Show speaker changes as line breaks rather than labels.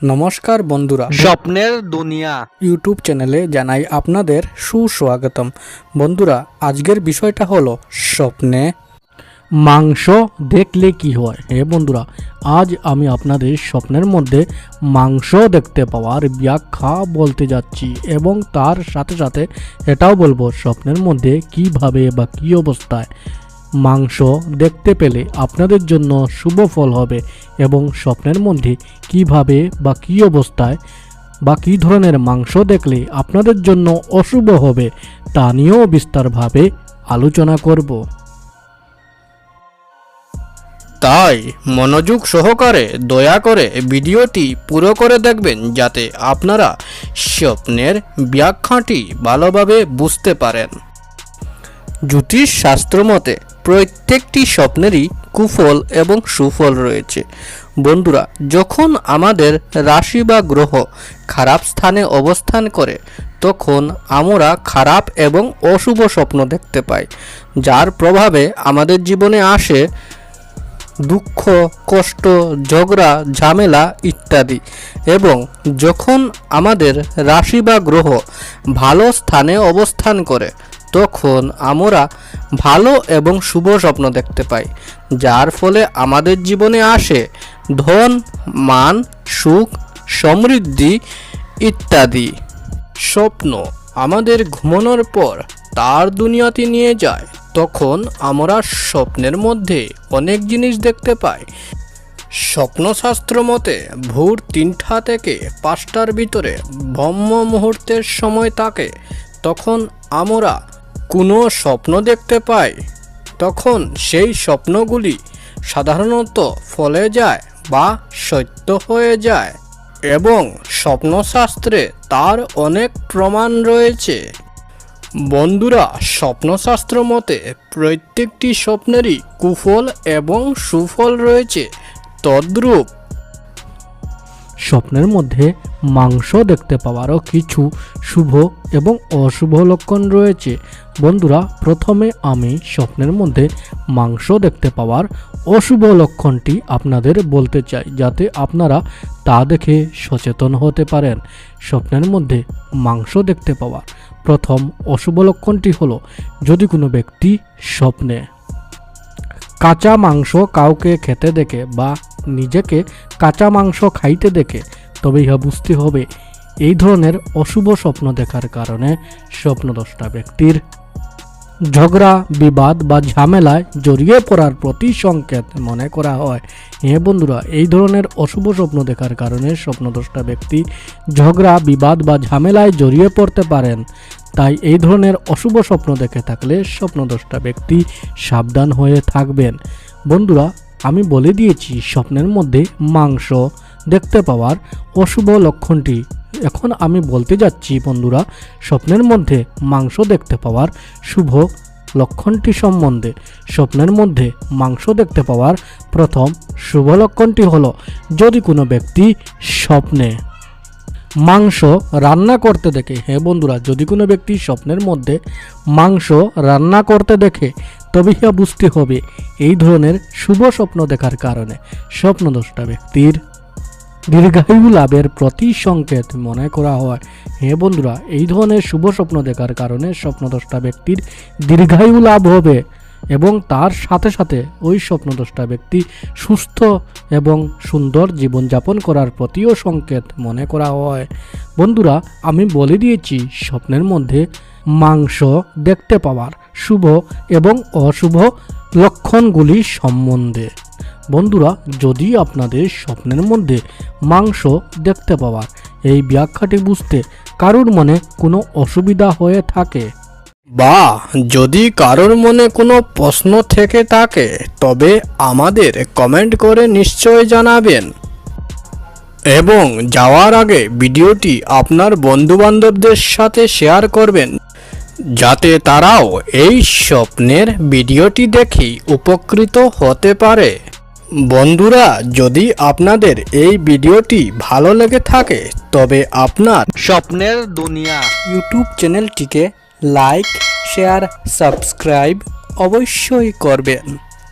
নমস্কার বন্ধুরা,
স্বপ্নের দুনিয়া
ইউটিউব চ্যানেলে জানাই আপনাদের সুস্বাগতম। বন্ধুরা, আজকের বিষয়টা হলো স্বপ্নে
মাংস দেখলে কি হয়। বন্ধুরা, আজ আমি আপনাদের স্বপ্নের মধ্যে মাংস দেখতে পাওয়ার ব্যাখ্যা বলতে যাচ্ছি এবং তার সাথে সাথে এটাও বলবো স্বপ্নের মধ্যে কিভাবে বা কী অবস্থায় মাংস দেখতে পেলে আপনাদের জন্য শুভ ফল হবে এবং স্বপ্নের মধ্যে কিভাবে বা কী অবস্থায় বা কী ধরনের মাংস দেখলে আপনাদের জন্য অশুভ হবে তা নিয়েও বিস্তারভাবে আলোচনা করব।
তাই মনোযোগ সহকারে দয়া করে ভিডিওটি পুরো করে দেখবেন, যাতে আপনারা স্বপ্নের ব্যাখ্যাটি ভালোভাবে বুঝতে পারেন। জ্যোতিষ শাস্ত্র মতে প্রত্যেকটি স্বপ্নেরই কুফল এবং সুফল রয়েছে। বন্ধুরা, যখন আমাদের রাশি বা গ্রহ খারাপ স্থানে অবস্থান করে তখন আমরা খারাপ এবং অশুভ স্বপ্ন দেখতে পাই, যার প্রভাবে আমাদের জীবনে আসে দুঃখ, কষ্ট, ঝগড়া, ঝামেলা ইত্যাদি। এবং যখন আমাদের রাশি বা গ্রহ ভালো স্থানে অবস্থান করে তখন আমরা ভালো এবং শুভ স্বপ্ন দেখতে পাই, যার ফলে আমাদের জীবনে আসে ধন, মান, সুখ, সমৃদ্ধি ইত্যাদি। স্বপ্ন আমাদের ঘুমানোর পর তার দুনিয়াতে নিয়ে যায়, তখন আমরা স্বপ্নের মধ্যে অনেক জিনিস দেখতে পাই। স্বপ্নশাস্ত্র মতে ভোর 3টা থেকে 5টার ভিতরে ব্রহ্ম মুহূর্তের সময় থাকে, তখন আমরা কোনো স্বপ্ন দেখতে পাই, তখন সেই স্বপ্নগুলি সাধারণত ফলে যায় বা সত্য হয়ে যায় এবং স্বপ্নশাস্ত্রে তার অনেক প্রমাণ রয়েছে। বন্ধুরা, স্বপ্নশাস্ত্র মতে প্রত্যেকটি স্বপ্নেরই কুফল এবং সুফল রয়েছে। তদ্রূপ
স্বপ্নের মধ্যে মাংস দেখতে পাওয়ারও কিছু শুভ এবং অশুভ লক্ষণ রয়েছে। বন্ধুরা, প্রথমে আমি স্বপ্নের মধ্যে মাংস দেখতে পাওয়ার অশুভ লক্ষণটি আপনাদের বলতে চাই, যাতে আপনারা তা দেখে সচেতন হতে পারেন। স্বপ্নের মধ্যে মাংস দেখতে পাওয়ার প্রথম অশুভ লক্ষণটি হলো, যদি কোনো ব্যক্তি স্বপ্নে কাঁচা মাংস কাউকে খেতে দেখে বা নিজেকে কাঁচা মাংস খাইতে দেখে, তবে ইহা বুঝতে হবে এই ধরনের অশুভ স্বপ্ন দেখার কারণে স্বপ্নদ্রষ্টা ব্যক্তির ঝগড়া, বিবাদ বা ঝামেলায় জড়িয়ে পড়ার প্রতি সংকেত মনে করা হয়। বন্ধুরা, এই ধরনের অশুভ স্বপ্ন দেখার কারণে স্বপ্নদ্রষ্টা ব্যক্তি ঝগড়া, বিবাদ বা ঝামেলায় জড়িয়ে পড়তে পারেন। তাই এই ধরনের অশুভ স্বপ্ন দেখে থাকলে স্বপ্নদ্রষ্টা ব্যক্তি সাবধান হয়ে থাকবেন। বন্ধুরা, আমি বলে দিয়েছি স্বপ্নের মধ্যে মাংস দেখতে পাওয়ার অশুভ লক্ষণটি। এখন আমি বলতে যাচ্ছি বন্ধুরা, স্বপ্নের মধ্যে মাংস দেখতে পাওয়ার শুভ লক্ষণটি সম্বন্ধে। স্বপ্নের মধ্যে মাংস দেখতে পাওয়ার প্রথম শুভ লক্ষণটি হলো, যদি কোনো ব্যক্তি স্বপ্নে মাংস রান্না করতে দেখে। বন্ধুরা, যদি কোনো ব্যক্তি স্বপ্নের মধ্যে মাংস রান্না করতে দেখে, তবে ইহা বুঝতে হবে এই ধরনের শুভ স্বপ্ন দেখার কারণে স্বপ্নদ্রষ্টা ব্যক্তির দীর্ঘায়ু লাভের প্রতি সংকেত মনে করা হয়। বন্ধুরা, এই ধরনের শুভ স্বপ্ন দেখার কারণে স্বপ্নদ্রষ্টা ব্যক্তির দীর্ঘায়ু লাভ হবে এবং তার সাথে সাথে ওই স্বপ্নদ্রষ্টা ব্যক্তি সুস্থ এবং সুন্দর জীবনযাপন করার প্রতিও সংকেত মনে করা হয়। বন্ধুরা, আমি বলে দিয়েছি স্বপ্নের মধ্যে মাংস দেখতে পাওয়ার শুভ এবং অশুভ লক্ষণগুলি সম্বন্ধে। বন্ধুরা, যদি আপনাদের স্বপ্নের মধ্যে মাংস দেখতে পাওয়ার এই ব্যাখ্যাটি বুঝতে কারোর মনে কোনো অসুবিধা হয়ে থাকে
বা যদি কারোর মনে কোনো প্রশ্ন থেকে থাকে, তবে আমাদের কমেন্ট করে নিশ্চয় জানাবেন এবং যাওয়ার আগে ভিডিওটি আপনার বন্ধুবান্ধবদের সাথে শেয়ার করবেন, যাতে তারাও এই স্বপ্নের ভিডিওটি দেখে উপকৃত হতে পারে। বন্ধুরা, যদি আপনাদের এই ভিডিওটি ভালো লেগে থাকে, তবে আপনার স্বপ্নের দুনিয়া
ইউটিউব চ্যানেলটিকে লাইক, শেয়ার, সাবস্ক্রাইব অবশ্যই করবেন।